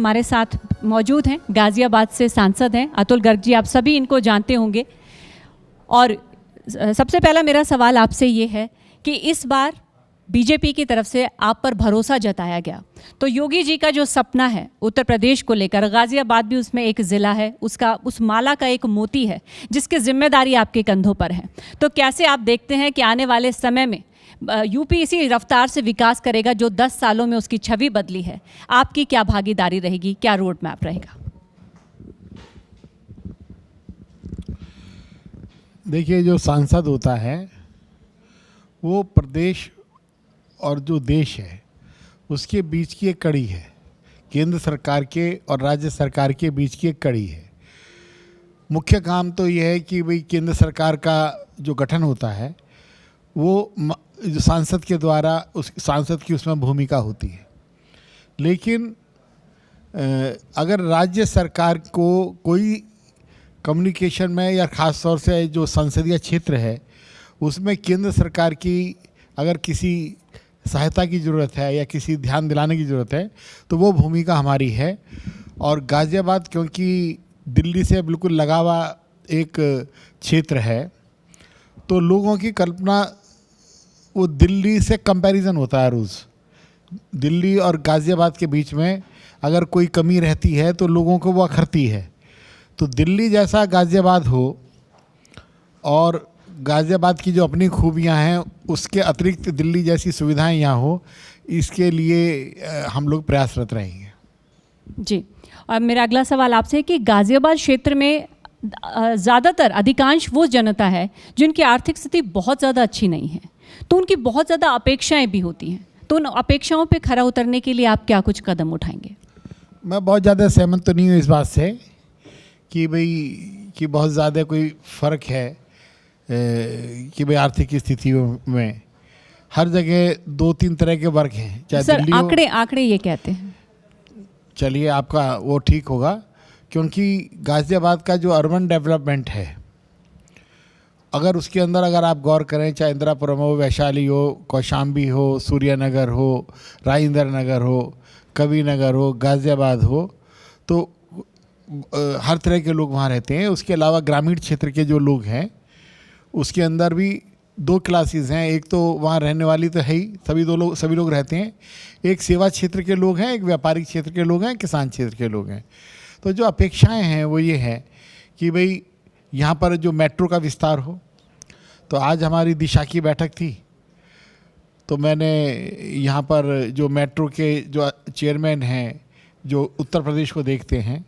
हमारे साथ मौजूद हैं, गाज़ियाबाद से सांसद हैं अतुल गर्ग जी। आप सभी इनको जानते होंगे। और सबसे पहला मेरा सवाल आपसे ये है कि इस बार बीजेपी की तरफ से आप पर भरोसा जताया गया, तो योगी जी का जो सपना है उत्तर प्रदेश को लेकर, गाज़ियाबाद भी उसमें एक ज़िला है, उसका उस माला का एक मोती है जिसकी जिम्मेदारी आपके कंधों पर है। तो कैसे आप देखते हैं कि आने वाले समय में यूपी इसी रफ्तार से विकास करेगा जो 10 सालों में उसकी छवि बदली है? आपकी क्या भागीदारी रहेगी, क्या रोड मैप रहेगा? देखिए, जो सांसद होता है वो प्रदेश और जो देश है उसके बीच की एक कड़ी है, केंद्र सरकार के और राज्य सरकार के बीच की एक कड़ी है। मुख्य काम तो यह है कि भाई केंद्र सरकार का जो गठन होता है वो जो सांसद के द्वारा उस सांसद की उसमें भूमिका होती है। लेकिन अगर राज्य सरकार को कोई कम्युनिकेशन में या ख़ास तौर से जो संसदीय क्षेत्र है उसमें केंद्र सरकार की अगर किसी सहायता की ज़रूरत है या किसी ध्यान दिलाने की ज़रूरत है तो वो भूमिका हमारी है। और गाज़ियाबाद क्योंकि दिल्ली से बिल्कुल लगा हुआ एक क्षेत्र है तो लोगों की कल्पना वो दिल्ली से कंपैरिजन होता है रोज़। दिल्ली और गाज़ियाबाद के बीच में अगर कोई कमी रहती है तो लोगों को वो अखरती है। तो दिल्ली जैसा गाज़ियाबाद हो और गाज़ियाबाद की जो अपनी खूबियां हैं उसके अतिरिक्त दिल्ली जैसी सुविधाएं यहाँ हो, इसके लिए हम लोग प्रयासरत रहेंगे। जी, और मेरा अगला सवाल आपसे है कि गाज़ियाबाद क्षेत्र में ज़्यादातर अधिकांश वो जनता है जिनकी आर्थिक स्थिति बहुत ज़्यादा अच्छी नहीं है, तो उनकी बहुत ज़्यादा अपेक्षाएं भी होती हैं। तो उन अपेक्षाओं पे खरा उतरने के लिए आप क्या कुछ कदम उठाएंगे? मैं बहुत ज़्यादा सहमत तो नहीं हूँ इस बात से कि भाई कि बहुत ज़्यादा कोई फ़र्क है कि भाई आर्थिक स्थितियों में हर जगह 2-3 तरह के वर्ग हैं। चाहे सर, दिल्ली आंकड़े ये कहते हैं। चलिए, आपका वो ठीक होगा क्योंकि गाज़ियाबाद का जो अर्बन डेवलपमेंट है अगर उसके अंदर अगर आप गौर करें, चाहे इंदिरापुरम हो, वैशाली हो, कौशाम्बी हो, सूर्यनगर हो, राजेंद्र नगर हो, कवि नगर हो, गाज़ियाबाद हो, तो हर तरह के लोग वहाँ रहते हैं। उसके अलावा ग्रामीण क्षेत्र के जो लोग हैं उसके अंदर भी 2 क्लासेस हैं। एक तो वहाँ रहने वाली तो है ही, सभी लोग रहते हैं। एक सेवा क्षेत्र के लोग हैं, एक व्यापारिक क्षेत्र के लोग हैं, किसान क्षेत्र के लोग हैं। तो जो अपेक्षाएं हैं वो ये है कि भाई यहाँ पर जो मेट्रो का विस्तार हो। तो आज हमारी दिशा की बैठक थी तो मैंने यहाँ पर जो मेट्रो के जो चेयरमैन हैं जो उत्तर प्रदेश को देखते हैं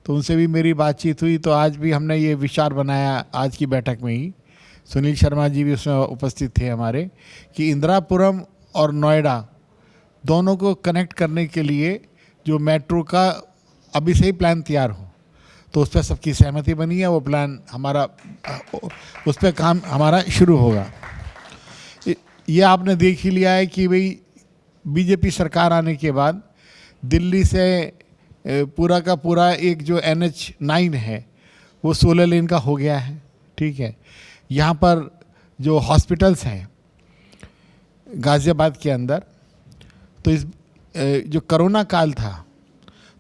तो उनसे भी मेरी बातचीत हुई। तो आज भी हमने ये विचार बनाया आज की बैठक में ही, सुनील शर्मा जी भी उसमें उपस्थित थे हमारे, कि इंदिरापुरम और नोएडा दोनों को कनेक्ट करने के लिए जो मेट्रो का अभी से ही प्लान तैयार हो। तो उस पर सबकी सहमति बनी है। वो प्लान हमारा, उस पर काम हमारा शुरू होगा। ये आपने देख ही लिया है कि भाई बीजेपी सरकार आने के बाद दिल्ली से पूरा का पूरा एक जो NH9 है वो 16 लेन का हो गया है। ठीक है, यहाँ पर जो हॉस्पिटल्स हैं गाज़ियाबाद के अंदर, तो इस जो कोरोना काल था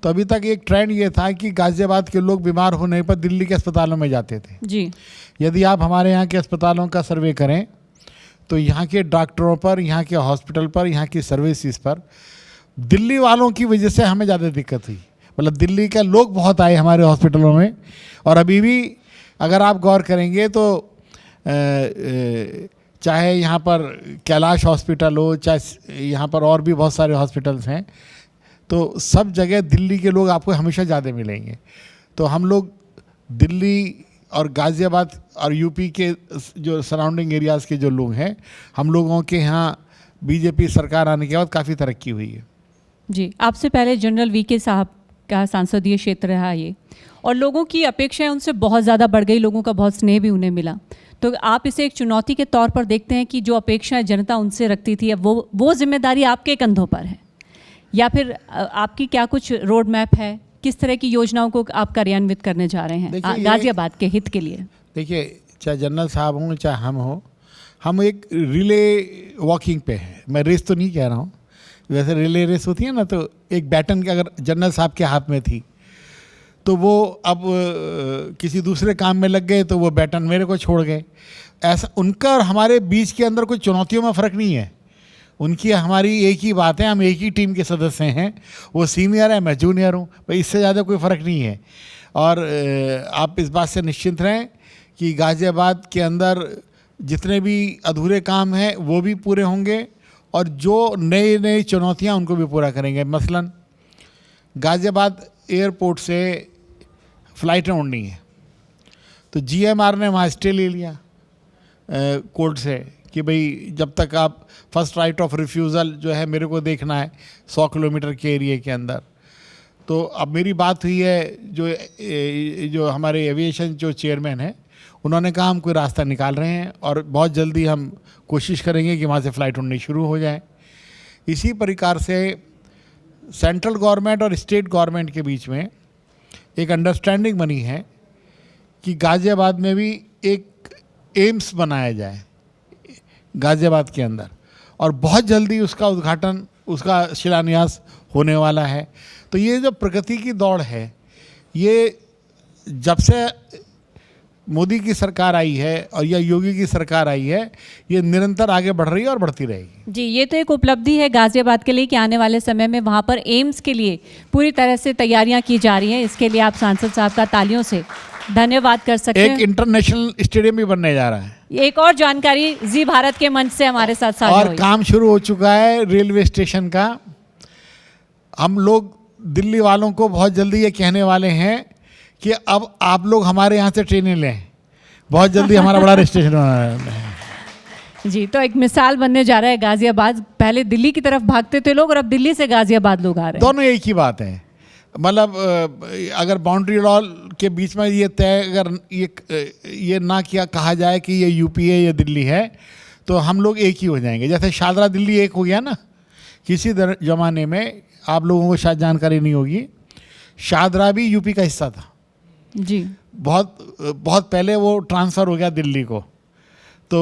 तो अभी तक एक ट्रेंड ये था कि गाज़ियाबाद के लोग बीमार होने पर दिल्ली के अस्पतालों में जाते थे। जी, यदि आप हमारे यहाँ के अस्पतालों का सर्वे करें तो यहाँ के डॉक्टरों पर, यहाँ के हॉस्पिटल पर, यहाँ की सर्विसेज पर दिल्ली वालों की वजह से हमें ज़्यादा दिक्कत हुई। मतलब दिल्ली के लोग बहुत आए हमारे हॉस्पिटलों में। और अभी भी अगर आप गौर करेंगे तो चाहे यहाँ पर कैलाश हॉस्पिटल हो, चाहे यहाँ पर और भी बहुत सारे हॉस्पिटल्स हैं, तो सब जगह दिल्ली के लोग आपको हमेशा ज़्यादा मिलेंगे। तो हम लोग दिल्ली और गाज़ियाबाद और यूपी के जो सराउंडिंग एरियाज़ के जो लोग हैं, हम लोगों के यहाँ बीजेपी सरकार आने के बाद काफ़ी तरक्की हुई है। जी, आपसे पहले जनरल VK साहब का संसदीय क्षेत्र रहा ये, और लोगों की अपेक्षाएं उनसे बहुत ज़्यादा बढ़ गई, लोगों का बहुत स्नेह भी उन्हें मिला। तो आप इसे एक चुनौती के तौर पर देखते हैं कि जो अपेक्षाएं जनता उनसे रखती थी अब वो जिम्मेदारी आपके कंधों पर है, या फिर आपकी क्या कुछ रोड मैप है, किस तरह की योजनाओं को आप कार्यान्वित करने जा रहे हैं गाज़ियाबाद के हित के लिए? देखिए, चाहे जनरल साहब हों चाहे हम एक रिले वॉकिंग पे हैं। मैं रेस तो नहीं कह रहा हूँ, वैसे रिले रेस होती है ना, तो एक बैटन के अगर जनरल साहब के हाथ में थी तो वो अब किसी दूसरे काम में लग गए तो वो बैटन मेरे को छोड़ गए। ऐसा उनका और हमारे बीच के अंदर कोई चुनौतियों में फ़र्क नहीं है। उनकी हमारी एक ही बात है, हम एक ही टीम के सदस्य हैं। वो सीनियर है, मैं जूनियर हूँ, भाई इससे ज़्यादा कोई फ़र्क नहीं है। और आप इस बात से निश्चिंत रहें कि गाज़ियाबाद के अंदर जितने भी अधूरे काम हैं वो भी पूरे होंगे और जो नई नई चुनौतियाँ उनको भी पूरा करेंगे। मसलन गाज़ियाबाद एयरपोर्ट से फ़्लाइटें उड़नी है तो जीएमआर ने वहाँ स्टे ले लिया कोर्ट से कि भाई जब तक आप फर्स्ट राइट ऑफ रिफ्यूज़ल जो है मेरे को देखना है 100 किलोमीटर के एरिया के अंदर। तो अब मेरी बात हुई है जो हमारे एविएशन जो चेयरमैन हैं, उन्होंने कहा हम कोई रास्ता निकाल रहे हैं और बहुत जल्दी हम कोशिश करेंगे कि वहाँ से फ़्लाइट उड़नी शुरू हो जाए। इसी प्रकार से सेंट्रल गवर्नमेंट और स्टेट गवर्नमेंट के बीच में एक अंडरस्टैंडिंग बनी है कि गाज़ियाबाद में भी एक एम्स बनाया जाए गाज़ियाबाद के अंदर, और बहुत जल्दी उसका उद्घाटन, उसका शिलान्यास होने वाला है। तो ये जो प्रगति की दौड़ है, ये जब से मोदी की सरकार आई है और या योगी की सरकार आई है, ये निरंतर आगे बढ़ रही है और बढ़ती रहेगी। जी, ये तो एक उपलब्धि है गाज़ियाबाद के लिए कि आने वाले समय में वहाँ पर एम्स के लिए पूरी तरह से तैयारियां की जा रही हैं। इसके लिए आप सांसद साहब का तालियों से धन्यवाद कर सकते हैं। एक इंटरनेशनल स्टेडियम भी बनने जा रहा है। एक और जानकारी जी भारत के मंच से हमारे साथ साझा और हुई। काम शुरू हो चुका है रेलवे स्टेशन का। हम लोग दिल्ली वालों को बहुत जल्दी ये कहने वाले हैं कि अब आप लोग हमारे यहाँ से ट्रेनें लें, बहुत जल्दी हमारा बड़ा स्टेशन बना है। जी, तो एक मिसाल बनने जा रहा है गाज़ियाबाद। पहले दिल्ली की तरफ भागते थे लोग और अब दिल्ली से गाज़ियाबाद लोग आ रहे हैं। दोनों एक ही बात है। मतलब अगर बाउंड्री लॉ के बीच में ये तय, अगर ये ना किया कहा जाए कि ये यूपी है, ये दिल्ली है, तो हम लोग एक ही हो जाएंगे। जैसे शाहदरा दिल्ली एक हो गया ना, किसी ज़माने में आप लोगों को शायद जानकारी नहीं होगी, शाहदरा भी यूपी का हिस्सा था जी। बहुत पहले वो ट्रांसफ़र हो गया दिल्ली को। तो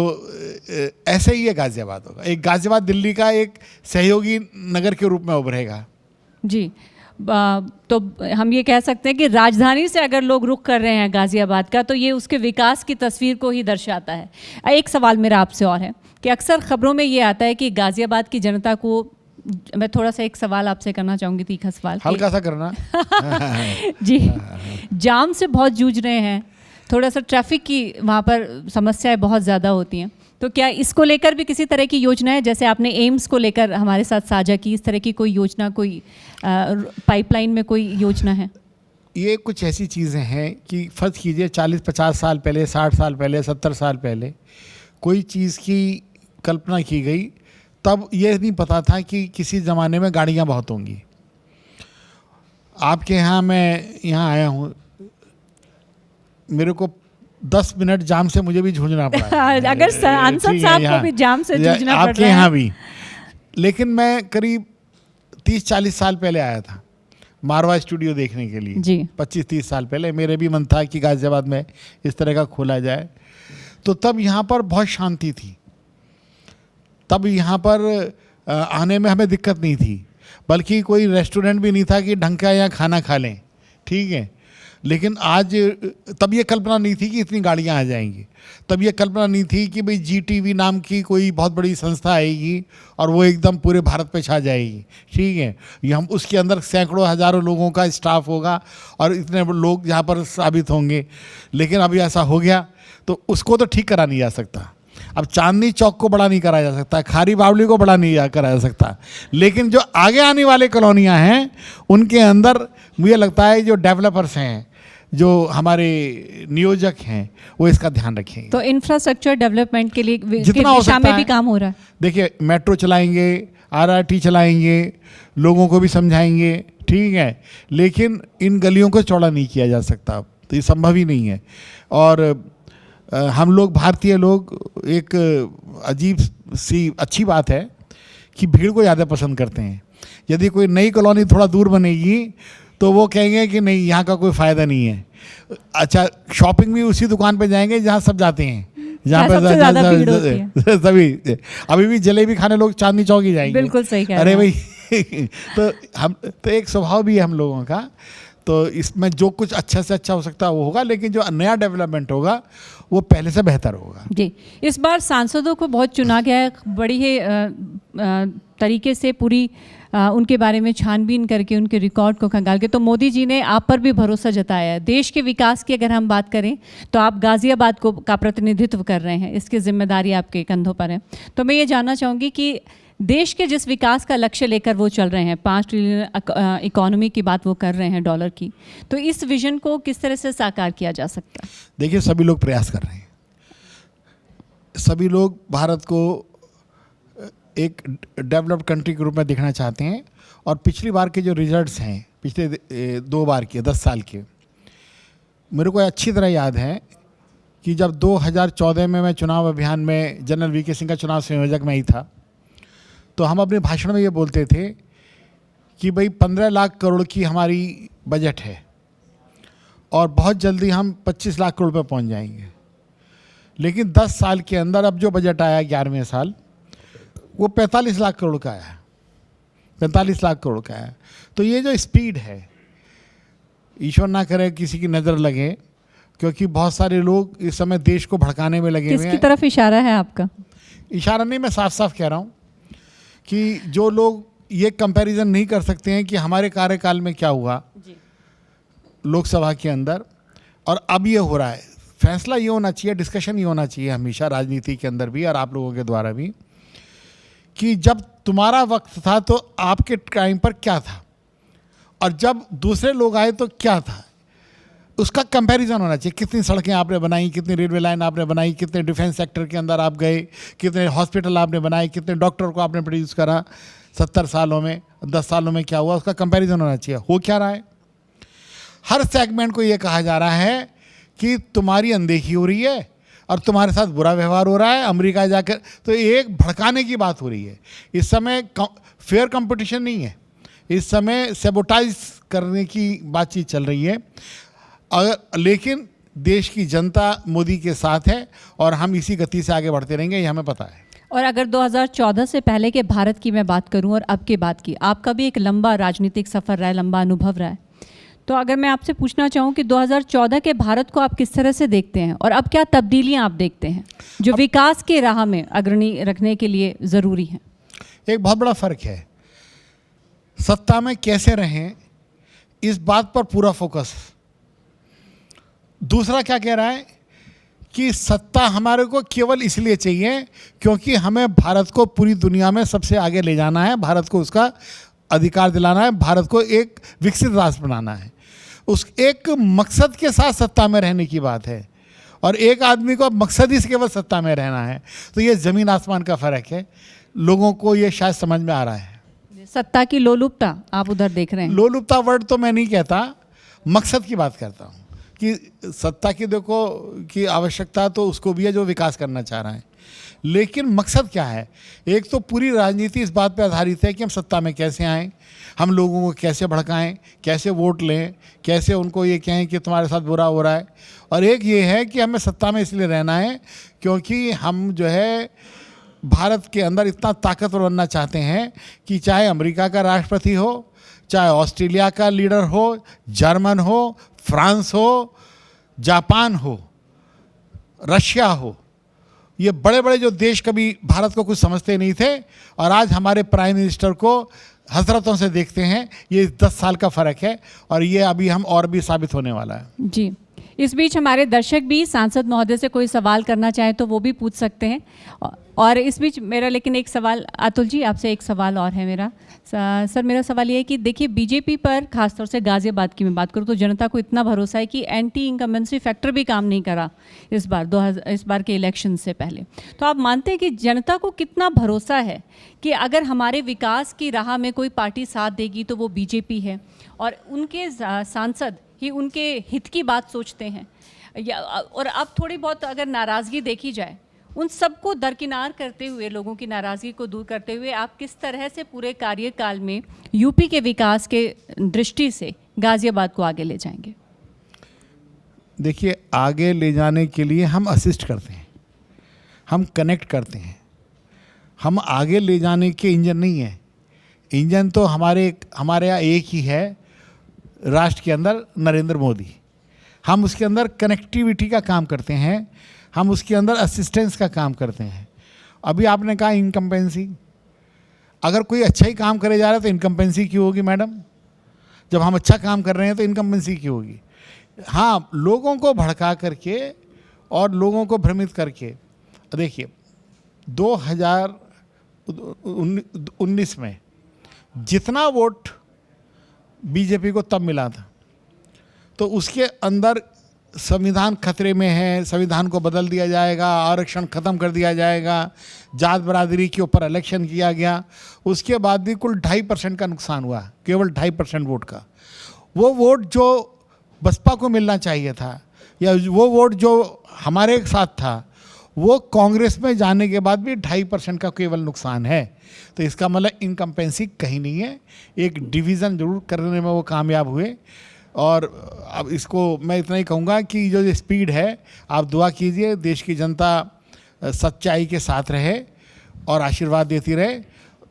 ऐसे ही ये गाज़ियाबाद होगा। एक गाज़ियाबाद दिल्ली का एक सहयोगी नगर के रूप में उभरेगा। जी, तो हम ये कह सकते हैं कि राजधानी से अगर लोग रुख कर रहे हैं गाज़ियाबाद का, तो ये उसके विकास की तस्वीर को ही दर्शाता है। एक सवाल मेरा आपसे और है कि अक्सर खबरों में ये आता है कि गाज़ियाबाद की जनता को, मैं थोड़ा सा एक सवाल आपसे करना चाहूँगी, तीखा सवाल, हल्का सा करना। जी, जाम से बहुत जूझ रहे हैं, थोड़ा सा ट्रैफिक की वहाँ पर समस्याएं बहुत ज़्यादा होती हैं, तो क्या इसको लेकर भी किसी तरह की योजना है? जैसे आपने एम्स को लेकर हमारे साथ साझा की, इस तरह की कोई योजना, कोई पाइपलाइन में कोई योजना है? ये कुछ ऐसी चीज़ें हैं कि फ़र्ज़ कीजिए 40-50 साल पहले, 60 साल पहले, 70 साल पहले कोई चीज़ की कल्पना की गई, तब ये नहीं पता था कि किसी ज़माने में गाड़ियाँ बहुत होंगी। आपके यहाँ, मैं यहाँ आया हूँ, मेरे को 10 मिनट जाम से मुझे भी जूझना पड़ा। अगर सांसद साहब को भी जाम से जूझना पड़ रहा है, आपके यहाँ भी। लेकिन मैं करीब 30-40 साल पहले आया था मारवा स्टूडियो देखने के लिए जी। 25-30 साल पहले मेरे भी मन था कि गाज़ियाबाद में इस तरह का खोला जाए। तो तब यहाँ पर बहुत शांति थी, तब यहाँ पर आने में हमें दिक्कत नहीं थी, बल्कि कोई रेस्टोरेंट भी नहीं था कि ढंग का यहाँ खाना खा लें, ठीक है। लेकिन आज, तब ये कल्पना नहीं थी कि इतनी गाड़ियाँ आ जाएंगी, तब ये कल्पना नहीं थी कि भाई GTV नाम की कोई बहुत बड़ी संस्था आएगी और वो एकदम पूरे भारत पे छा जाएगी, ठीक है। ये हम उसके अंदर सैकड़ों हज़ारों लोगों का स्टाफ होगा और इतने लोग यहाँ पर साबित होंगे। लेकिन अभी ऐसा हो गया, तो उसको तो ठीक करा नहीं जा सकता। अब चांदनी चौक को बड़ा नहीं करा जा सकता, खारी बावली को बड़ा नहीं करा जा सकता, लेकिन जो आगे आने वाले कॉलोनियाँ हैं उनके अंदर मुझे लगता है जो डेवलपर्स हैं, जो हमारे नियोजक हैं, वो इसका ध्यान रखेंगे। तो इंफ्रास्ट्रक्चर डेवलपमेंट के लिए जितना हो सकता में भी काम हो रहा है। देखिए, मेट्रो चलाएंगे, RRT चलाएंगे, लोगों को भी समझाएंगे, ठीक है, लेकिन इन गलियों को चौड़ा नहीं किया जा सकता, तो ये संभव ही नहीं है। और हम लोग भारतीय लोग, एक अजीब सी अच्छी बात है कि भीड़ को ज़्यादा पसंद करते हैं। यदि कोई नई कॉलोनी थोड़ा दूर बनेगी तो वो कहेंगे कि नहीं, यहाँ का कोई फ़ायदा नहीं है। अच्छा, शॉपिंग भी उसी दुकान पे जाएंगे जहाँ सब जाते हैं, जहाँ पे सभी। अभी भी जलेबी खाने लोग चांदनी चौक ही जाएंगे। बिल्कुल सही कह रहे हैं। अरे भाई तो हम तो एक स्वभाव भी है हम लोगों का, तो इसमें जो कुछ अच्छा से अच्छा हो सकता है वो होगा, लेकिन जो नया डेवलपमेंट होगा वो पहले से बेहतर होगा। जी, इस बार सांसदों को बहुत चुना गया है, बड़ी ही तरीके से पूरी उनके बारे में छानबीन करके उनके रिकॉर्ड को खंगाल के, तो मोदी जी ने आप पर भी भरोसा जताया है। देश के विकास की अगर हम बात करें तो आप गाज़ियाबाद का प्रतिनिधित्व कर रहे हैं, इसकी जिम्मेदारी आपके कंधों पर है। तो मैं ये जानना चाहूँगी कि देश के जिस विकास का लक्ष्य लेकर वो चल रहे हैं, 5 ट्रिलियन इकोनॉमी की बात वो कर रहे हैं डॉलर की, तो इस विजन को किस तरह से साकार किया जा सकता है? देखिए, सभी लोग प्रयास कर रहे हैं, सभी लोग भारत को एक डेवलप्ड कंट्री के रूप में देखना चाहते हैं। और पिछली बार के जो रिजल्ट्स हैं, पिछले 2 बार के 10 साल के, मेरे को अच्छी तरह याद है कि जब 2014 में मैं चुनाव अभियान में जनरल वीके सिंह का चुनाव संयोजक में ही था, तो हम अपने भाषण में ये बोलते थे कि भाई 15 लाख करोड़ की हमारी बजट है और बहुत जल्दी हम 25 लाख करोड़ पे पहुंच जाएंगे। लेकिन 10 साल के अंदर अब जो बजट आया 11वें साल, वो 45 लाख करोड़ का आया, 45 लाख करोड़ का आया। तो ये जो स्पीड है, ईश्वर ना करे किसी की नज़र लगे, क्योंकि बहुत सारे लोग इस समय देश को भड़काने में लगे हुए हैं। किसकी तरफ इशारा है आपका? इशारा नहीं, मैं साफ साफ कह रहा हूँ कि जो लोग ये कंपैरिजन नहीं कर सकते हैं कि हमारे कार्यकाल में क्या हुआ लोकसभा के अंदर और अब ये हो रहा है, फैसला ये होना चाहिए, डिस्कशन ये होना चाहिए हमेशा राजनीति के अंदर भी और आप लोगों के द्वारा भी, कि जब तुम्हारा वक्त था तो आपके टाइम पर क्या था और जब दूसरे लोग आए तो क्या था, उसका कंपैरिजन होना चाहिए। कितनी सड़कें आपने बनाई, कितनी रेलवे लाइन आपने बनाई, कितने डिफेंस सेक्टर के अंदर आप गए, कितने हॉस्पिटल आपने बनाए, कितने डॉक्टर को आपने प्रोड्यूस करा 70 सालों में, 10 सालों में क्या हुआ, उसका कंपैरिजन होना चाहिए। हो क्या रहा है? हर सेगमेंट को ये कहा जा रहा है कि तुम्हारी अनदेखी हो रही है और तुम्हारे साथ बुरा व्यवहार हो रहा है, अमेरिका जाकर, तो एक भड़काने की बात हो रही है। इस समय फेयर कंपटीशन नहीं है, इस समय सैबोटाइज करने की बातचीत चल रही है। लेकिन देश की जनता मोदी के साथ है और हम इसी गति से आगे बढ़ते रहेंगे, ये हमें पता है। और अगर 2014 से पहले के भारत की मैं बात करूं और अब के बात की, आपका भी एक लंबा राजनीतिक सफ़र रहा है, लंबा अनुभव रहा है, तो अगर मैं आपसे पूछना चाहूं कि 2014 के भारत को आप किस तरह से देखते हैं और अब क्या तब्दीलियां आप देखते हैं जो विकास के राह में अग्रणी रखने के लिए ज़रूरी हैं? एक बहुत बड़ा फ़र्क है, सत्ता में कैसे रहें इस बात पर पूरा फोकस। दूसरा क्या कह रहा है कि सत्ता हमारे को केवल इसलिए चाहिए क्योंकि हमें भारत को पूरी दुनिया में सबसे आगे ले जाना है, भारत को उसका अधिकार दिलाना है, भारत को एक विकसित राष्ट्र बनाना है। उस एक मकसद के साथ सत्ता में रहने की बात है और एक आदमी को अब मकसद ही से केवल सत्ता में रहना है। तो ये ज़मीन आसमान का फ़र्क है, लोगों को ये शायद समझ में आ रहा है। सत्ता की लोलुपता आप उधर देख रहे हैं? लोलुपता वर्ड तो मैं नहीं कहता, मकसद की बात करता हूँ कि सत्ता की देखो कि आवश्यकता तो उसको भी है जो विकास करना चाह रहा है, लेकिन मकसद क्या है? एक तो पूरी राजनीति इस बात पर आधारित है कि हम सत्ता में कैसे आएँ, हम लोगों को कैसे भड़काएं, कैसे वोट लें, कैसे उनको ये कहें कि तुम्हारे साथ बुरा हो रहा है। और एक ये है कि हमें सत्ता में इसलिए रहना है क्योंकि हम जो है भारत के अंदर इतना ताकतवर बनना चाहते हैं कि चाहे अमेरिका का राष्ट्रपति हो, चाहे ऑस्ट्रेलिया का लीडर हो, जर्मन हो, फ्रांस हो, जापान हो, रशिया हो, ये बड़े बड़े जो देश कभी भारत को कुछ समझते नहीं थे और आज हमारे प्राइम मिनिस्टर को हसरतों से देखते हैं। ये 10 साल का फ़र्क है और ये अभी हम और भी साबित होने वाला है। जी, इस बीच हमारे दर्शक भी सांसद महोदय से कोई सवाल करना चाहें तो वो भी पूछ सकते हैं। और इस बीच मेरा लेकिन एक सवाल, अतुल जी आपसे एक सवाल और है मेरा। सर मेरा सवाल ये है कि देखिए बीजेपी पर खासतौर से गाज़ियाबाद की मैं बात करूँ तो जनता को इतना भरोसा है कि एंटी इनकम्बेंसी फैक्टर भी काम नहीं करा इस बार के इलेक्शन से पहले। तो आप मानते हैं कि जनता को कितना भरोसा है कि अगर हमारे विकास की राह में कोई पार्टी साथ देगी तो वो बीजेपी है और उनके सांसद ही उनके हित की बात सोचते हैं? और अब थोड़ी बहुत अगर नाराज़गी देखी जाए, उन सबको दरकिनार करते हुए, लोगों की नाराज़गी को दूर करते हुए आप किस तरह से पूरे कार्यकाल में यूपी के विकास के दृष्टि से गाज़ियाबाद को आगे ले जाएंगे? देखिए, आगे ले जाने के लिए हम असिस्ट करते हैं, हम कनेक्ट करते हैं, हम आगे ले जाने के इंजन नहीं है। इंजन तो हमारे यहाँ एक ही है राष्ट्र के अंदर, नरेंद्र मोदी। हम उसके अंदर कनेक्टिविटी का काम करते हैं, हम उसके अंदर असिस्टेंस का काम करते हैं। अभी आपने कहा इनकम्पेंसी, अगर कोई अच्छा ही काम करे जा रहा है तो इनकम्पेंसी क्यों होगी मैडम? जब हम अच्छा काम कर रहे हैं तो इनकम्पेंसी क्यों होगी? हाँ, लोगों को भड़का करके और लोगों को भ्रमित करके, देखिए 2019 में जितना वोट बीजेपी को तब मिला था, तो उसके अंदर संविधान खतरे में है, संविधान को बदल दिया जाएगा, आरक्षण खत्म कर दिया जाएगा, जात बरादरी के ऊपर इलेक्शन किया गया, उसके बाद भी कुल 2.5% का नुकसान हुआ, केवल 2.5% वोट का। वो वोट जो बसपा को मिलना चाहिए था, या वो वोट जो हमारे साथ था, वो कांग्रेस में जाने के बाद भी 2.5% का केवल नुकसान है। तो इसका मतलब इनकम्पेंसी कहीं नहीं है, एक डिवीज़न जरूर करने में वो कामयाब हुए। और अब इसको मैं इतना ही कहूँगा कि जो ये स्पीड है, आप दुआ कीजिए देश की जनता सच्चाई के साथ रहे और आशीर्वाद देती रहे,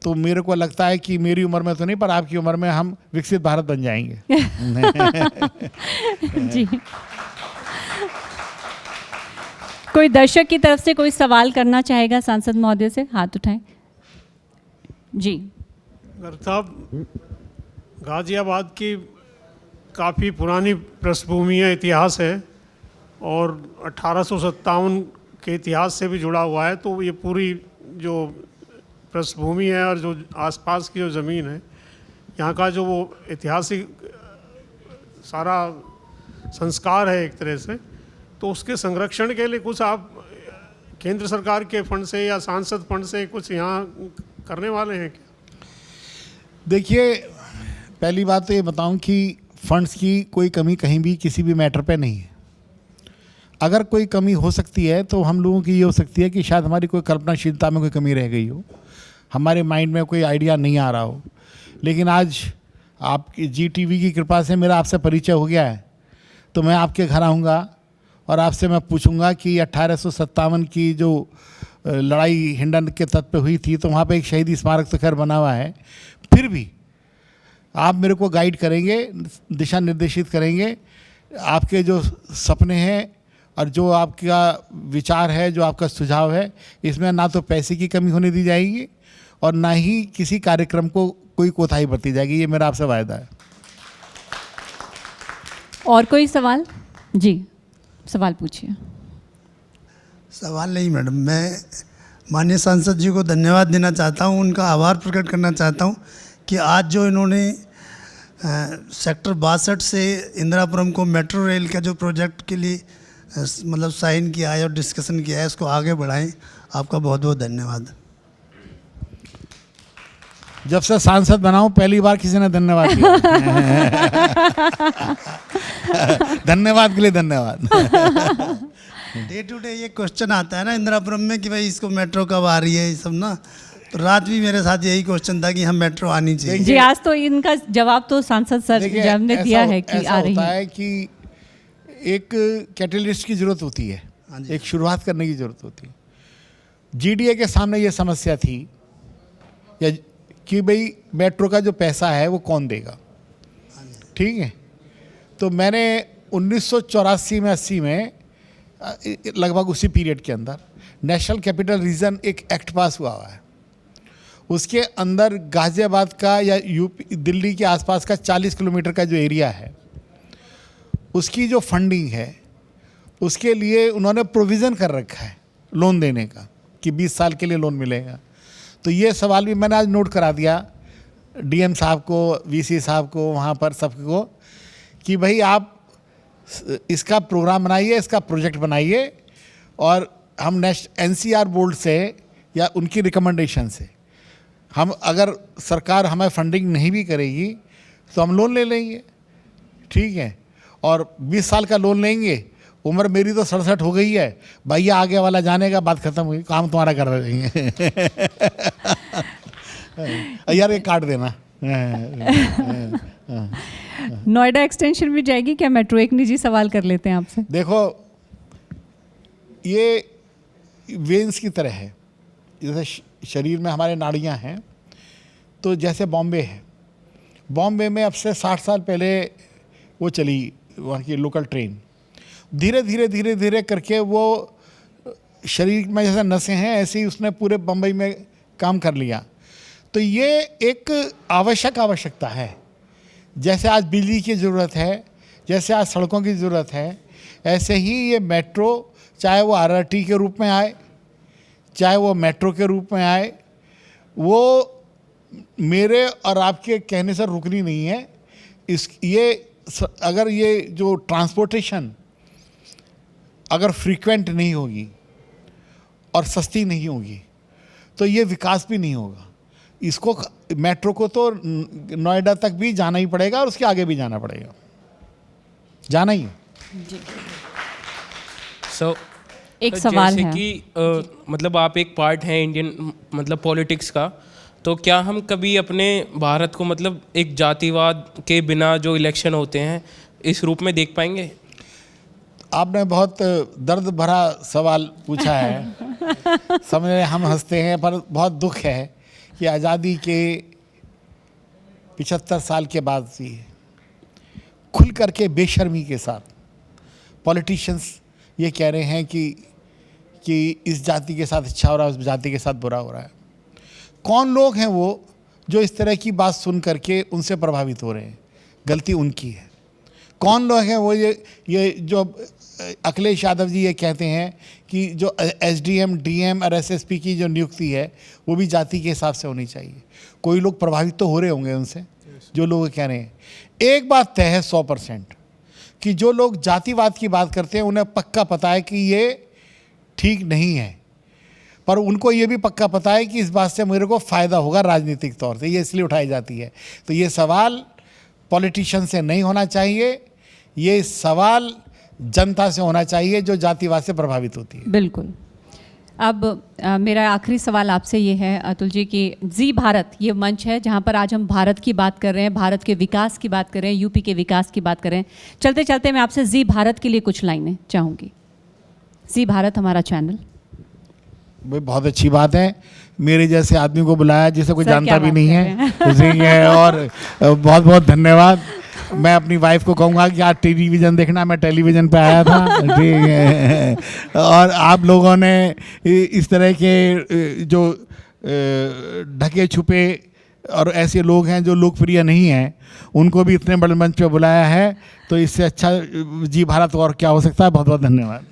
तो मेरे को लगता है कि मेरी उम्र में तो नहीं, पर आपकी उम्र में हम विकसित भारत बन जाएंगे। जी, कोई दर्शक की तरफ से कोई सवाल करना चाहेगा सांसद महोदय से? हाथ उठाएं। जी गर्ग साहब, गाजियाबाद की काफ़ी पुरानी पृष्ठभूमि है, इतिहास है, और 1857 के इतिहास से भी जुड़ा हुआ है। तो ये पूरी जो पृष्ठभूमि है और जो आसपास की जो ज़मीन है, यहाँ का जो वो ऐतिहासिक सारा संस्कार है एक तरह से, तो उसके संरक्षण के लिए कुछ आप केंद्र सरकार के फंड से या सांसद फंड से कुछ यहाँ करने वाले हैं क्या? देखिए, पहली बात तो ये बताऊं कि फंड्स की कोई कमी कहीं भी किसी भी मैटर पे नहीं है। अगर कोई कमी हो सकती है तो हम लोगों की ये हो सकती है कि शायद हमारी कोई कल्पनाशीलता में कोई कमी रह गई हो, हमारे माइंड में कोई आइडिया नहीं आ रहा हो। लेकिन आज आपकी GTV की कृपा से मेरा आपसे परिचय हो गया है, तो मैं आपके घर आऊँगा और आपसे मैं पूछूंगा कि 1857 की जो लड़ाई हिंडन के तट पे हुई थी, तो वहाँ पे एक शहीदी स्मारक तो खैर बना हुआ है, फिर भी आप मेरे को गाइड करेंगे, दिशा निर्देशित करेंगे। आपके जो सपने हैं और जो आपका विचार है, जो आपका सुझाव है, इसमें ना तो पैसे की कमी होने दी जाएगी और ना ही किसी कार्यक्रम को कोई कोताही बरती जाएगी। ये मेरा आपसे वायदा है। और कोई सवाल? जी, सवाल पूछिए। सवाल नहीं मैडम, मैं माननीय सांसद जी को धन्यवाद देना चाहता हूँ, उनका आभार प्रकट करना चाहता हूँ कि आज जो इन्होंने सेक्टर 62 से इंदिरापुरम को मेट्रो रेल का जो प्रोजेक्ट के लिए मतलब साइन किया है और डिस्कशन किया है, उसको आगे बढ़ाएं। आपका बहुत बहुत धन्यवाद। जब से सांसद बनाऊं पहली बार किसी ने धन्यवाद दिया। धन्यवाद के लिए धन्यवाद। डे टू डे ये क्वेश्चन आता है ना इंदिरापुरम में कि भाई इसको मेट्रो कब आ रही है, ये सब ना, तो रात भी मेरे साथ यही क्वेश्चन था कि हम मेट्रो आनी चाहिए। जी, आज तो इनका जवाब तो सांसद सर जब ने दिया है कि आ रही है कि एक कैटलिस्ट की जरूरत होती है, एक शुरुआत करने की जरूरत होती है। GDA के सामने ये समस्या थी या कि भाई मेट्रो का जो पैसा है वो कौन देगा, ठीक है। तो मैंने 1984 में 80 में लगभग उसी पीरियड के अंदर नेशनल कैपिटल रीजन एक एक्ट पास हुआ है। उसके अंदर गाज़ियाबाद का या यूपी दिल्ली के आसपास का 40 किलोमीटर का जो एरिया है, उसकी जो फंडिंग है, उसके लिए उन्होंने प्रोविज़न कर रखा है लोन देने का कि 20 साल के लिए लोन मिलेगा। तो ये सवाल भी मैंने आज नोट करा दिया DM साहब को, VC साहब को, वहाँ पर सबको, कि भाई आप इसका प्रोग्राम बनाइए, इसका प्रोजेक्ट बनाइए, और हम NCR बोर्ड से या उनकी रिकमेंडेशन से हम, अगर सरकार हमें फंडिंग नहीं भी करेगी तो हम लोन ले लेंगे, ठीक है। और 20 साल का लोन लेंगे। उम्र मेरी तो 67 हो गई है, भैया आगे वाला जाने का बात खत्म हुई, काम तुम्हारा कर रहे हैं। यार ये काट देना। नोएडा एक्सटेंशन भी जाएगी क्या मेट्रो? एक निजी सवाल कर लेते हैं आपसे। देखो, ये वेन्स की तरह है, जैसे शरीर में हमारे नाड़ियां हैं, तो जैसे बॉम्बे है, बॉम्बे में अब से 60 साल पहले वो चली वहाँ की लोकल ट्रेन, धीरे धीरे धीरे धीरे करके वो शरीर में जैसे नसें हैं ऐसे ही उसने पूरे बम्बई में काम कर लिया। तो ये एक आवश्यकता है। जैसे आज बिजली की ज़रूरत है, जैसे आज सड़कों की ज़रूरत है, ऐसे ही ये मेट्रो, चाहे वो आरआरटी के रूप में आए, चाहे वो मेट्रो के रूप में आए, वो मेरे और आपके कहने से रुकनी नहीं है। अगर ये जो ट्रांसपोर्टेशन अगर फ्रीक्वेंट नहीं होगी और सस्ती नहीं होगी तो ये विकास भी नहीं होगा। इसको, मेट्रो को तो नोएडा तक भी जाना ही पड़ेगा और उसके आगे भी जाना पड़ेगा, जाना ही। सो एक सवाल जैसे है कि मतलब आप एक पार्ट हैं इंडियन मतलब पॉलिटिक्स का, तो क्या हम कभी अपने भारत को मतलब एक जातिवाद के बिना जो इलेक्शन होते हैं इस रूप में देख पाएंगे? आपने बहुत दर्द भरा सवाल पूछा है। समझ हम हंसते हैं पर बहुत दुख है कि आज़ादी के 75 साल के बाद से खुल करके बेशर्मी के साथ पॉलिटिशियंस ये कह रहे हैं कि इस जाति के साथ अच्छा हो रहा है, उस जाति के साथ बुरा हो रहा है। कौन लोग हैं वो जो इस तरह की बात सुन करके उनसे प्रभावित हो रहे हैं? गलती उनकी है। कौन लोग हैं वो ये जो अखिलेश यादव जी ये कहते हैं कि जो एसडीएम, डीएम और एसएसपी की जो नियुक्ति है वो भी जाति के हिसाब से होनी चाहिए। कोई लोग प्रभावित तो हो रहे होंगे उनसे, जो लोग कह रहे हैं। एक बात तय है 100% कि जो लोग जातिवाद की बात करते हैं उन्हें पक्का पता है कि ये ठीक नहीं है, पर उनको ये भी पक्का पता है कि इस बात से मेरे को फ़ायदा होगा राजनीतिक तौर से, ये इसलिए उठाई जाती है। तो ये सवाल पॉलिटिशियन से नहीं होना चाहिए, ये सवाल जनता से होना चाहिए जो जातिवाद से प्रभावित होती है। बिल्कुल। अब मेरा आखिरी सवाल आपसे ये है अतुल जी कि जी भारत ये मंच है जहाँ पर आज हम भारत की बात कर रहे हैं, भारत के विकास की बात कर रहे हैं, यूपी के विकास की बात कर रहे हैं। चलते चलते मैं आपसे जी भारत के लिए कुछ लाइनें चाहूँगी। जी भारत हमारा चैनल। भाई बहुत अच्छी बात है, मेरे जैसे आदमी को बुलाया जिसे कोई सर, जानता क्या भी बात नहीं कर है, उसी है। और बहुत बहुत धन्यवाद। मैं अपनी वाइफ को कहूँगा कि आज टेलीविज़न देखना, मैं टेलीविज़न पे आया था। ठीक है। और आप लोगों ने इस तरह के जो ढके छुपे और ऐसे लोग हैं जो लोकप्रिय नहीं हैं, उनको भी इतने बड़े मंच पे बुलाया है, तो इससे अच्छा जी भारत और क्या हो सकता है। बहुत बहुत धन्यवाद।